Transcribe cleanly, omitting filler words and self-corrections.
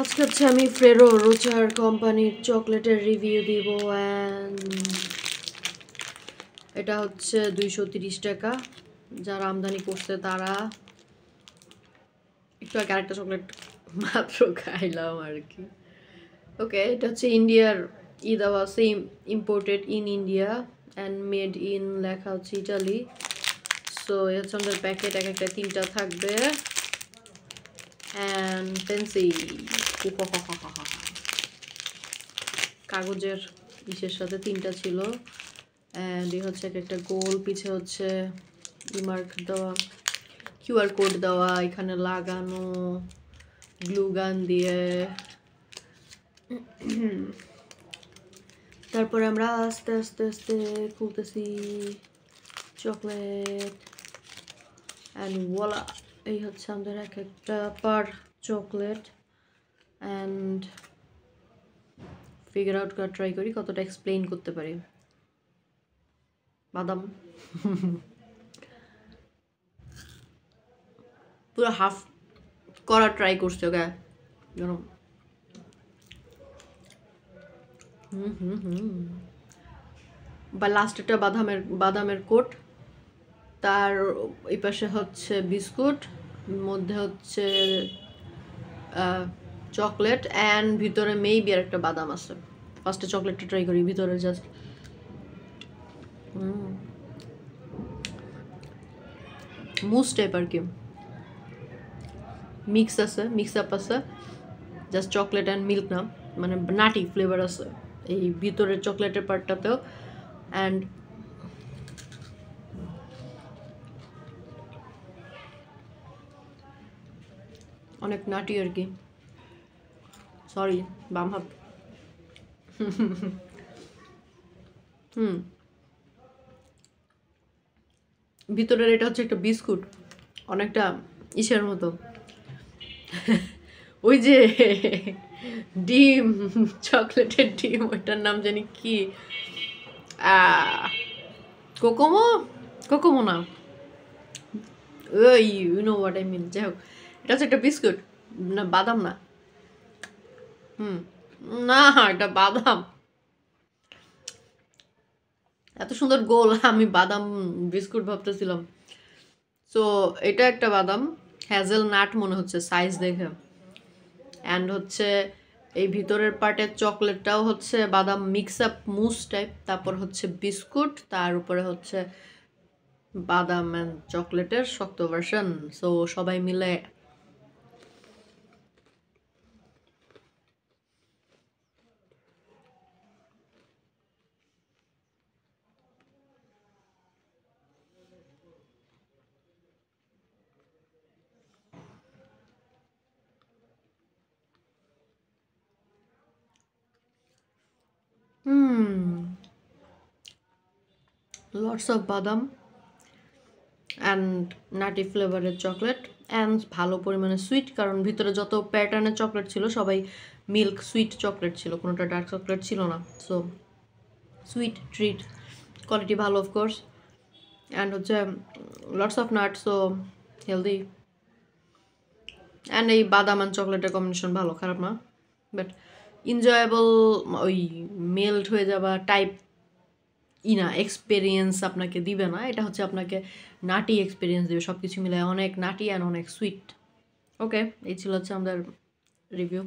আজকে হচ্ছে আমি ফ্রেরো রোচার কোম্পানির চকলেটের রিভিউ দিব অ্যান্ড এটা হচ্ছে 230 টাকা। যারা আমদানি করছে তারা একটু আগে আরেকটা চকলেট মাত্র খাইলাম আর কি। ওকে, এটা হচ্ছে ইন্ডিয়ার দেওয়া same imported in India and made in লেখা হচ্ছে ইটালি। সো এ হচ্ছে আমাদের প্যাকেট, এক একটা 3টা থাকবে অ্যান্ড পেন্সিল কাগজের ইসের সাথে 3টা ছিল অ্যান্ড এই হচ্ছে একটা গোল, পিছে হচ্ছে ইমার্ক দেওয়া, কিউআর কোড দেওয়া, এখানে লাগানো গ্লু গান দিয়ে। তারপরে আমরা আস্তে আস্তে আস্তে খুলতেছি চকলেট অ্যান্ড ওয়ালা, এই হচ্ছে আমাদের এক একটা পার চকলেট অ্যান্ড ফিগার আউট করা ট্রাই করি কতটা এক্সপ্লেইন করতে পারি। বাদাম পুরো হাফ করা ট্রাই করছি, ওকে যেন বা লাস্ট একটা বাদামের কোট, তার এই পাশে হচ্ছে বিস্কুট, মধ্যে হচ্ছে চকলেট অ্যান্ড ভিতরে মেবি আর একটা বাদাম আছে। ফার্স্টে চকলেটটা ট্রাই করি, ভিতরে জাস্ট মুস টাইপ আর কি, মিক্স আপ আছে, জাস্ট চকলেট অ্যান্ড মিল্ক না, মানে নাটি ফ্লেভার আছে এই ভিতরের চকলেটের পার্টটাতেও অ্যান্ড অনেক নাটি আর কি। সরি, বাম হাত। ভিতরের এটা হচ্ছে একটা বিস্কুট, অনেকটা ইসের মতো, ওই যে ডিম, চকলেটের ডিম, ওইটার নাম জানি কি, কোকোমো না, ওই you know what I mean. যাই হোক, এটা হচ্ছে একটা বিস্কুট, না বাদাম না, না এটা বাদাম, এত সুন্দর গোল, আমি বাদাম বিস্কুট ভাবতেছিলাম। সো এটা একটা বাদাম, হ্যাজেল নাট মনে হচ্ছে সাইজ দেখে, অ্যান্ড হচ্ছে এই ভিতরের পার্টের চকলেটটাও হচ্ছে বাদাম মিক্স আপ মুস টাইপ, তারপর হচ্ছে বিস্কুট, তার উপরে হচ্ছে বাদাম অ্যান্ড চকলেটের শক্ত ভার্সন। সো সবাই মিলে লটস অফ বাদাম অ্যান্ড নাটি ফ্লেভারের চকলেট অ্যান্ড ভালো পরিমাণে সুইট, কারণ ভিতরে যত প্যাটার্নের চকলেট ছিল সবাই মিল্ক সুইট চকলেট ছিল, কোনোটা ডার্ক চকলেট ছিল না। সো সুইট ট্রিট, কোয়ালিটি ভালো অফকোর্স, অ্যান্ড হচ্ছে lots of nut, so healthy, and এই বাদাম অ্যান্ড চকলেটের কম্বিনেশন ভালো, খারাপ না, বাট এনজয়েবল, ওই মেল্ট হয়ে যাওয়া টাইপ না এক্সপিরিয়েন্স আপনাকে দিবে না, এটা হচ্ছে আপনাকে নাটি এক্সপিরিয়েন্স দেবে, সব কিছু মিলে অনেক নাটি অ্যান্ড অনেক সুইট। ওকে, এই ছিল হচ্ছে আমাদের রিভিউ।